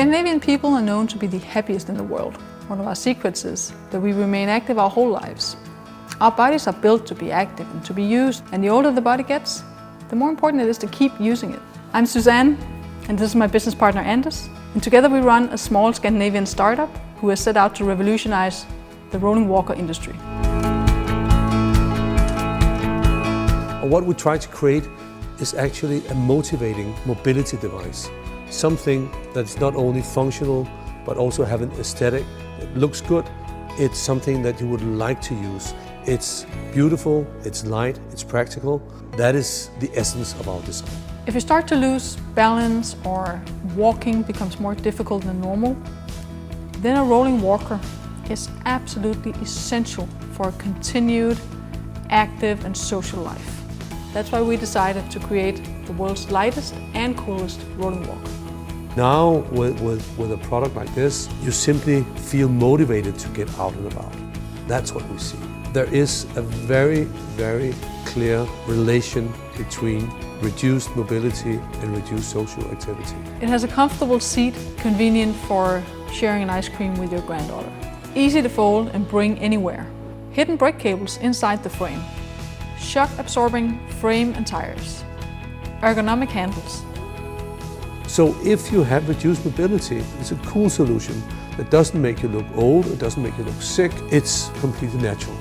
Scandinavian people are known to be the happiest in the world. One of our secrets is that we remain active our whole lives. Our bodies are built to be active and to be used, and the older the body gets, the more important it is to keep using it. I'm Suzanne, and this is my business partner Anders, and together we run a small Scandinavian startup who has set out to revolutionize the rolling walker industry. What we try to create is actually a motivating mobility device. Something that's not only functional, but also have an aesthetic. It looks good. It's something that you would like to use. It's beautiful, it's light, it's practical. That is the essence of our design. If you start to lose balance or walking becomes more difficult than normal, then a rolling walker is absolutely essential for a continued, active and social life. That's why we decided to create the world's lightest and coolest rolling walker. Now, with a product like this, you simply feel motivated to get out and about. That's what we see. There is a very, very clear relation between reduced mobility and reduced social activity. It has a comfortable seat, convenient for sharing an ice cream with your granddaughter. Easy to fold and bring anywhere. Hidden brake cables inside the frame. Shock-absorbing frame and tires. Ergonomic handles. So if you have reduced mobility, it's a cool solution that doesn't make you look old, it doesn't make you look sick, it's completely natural.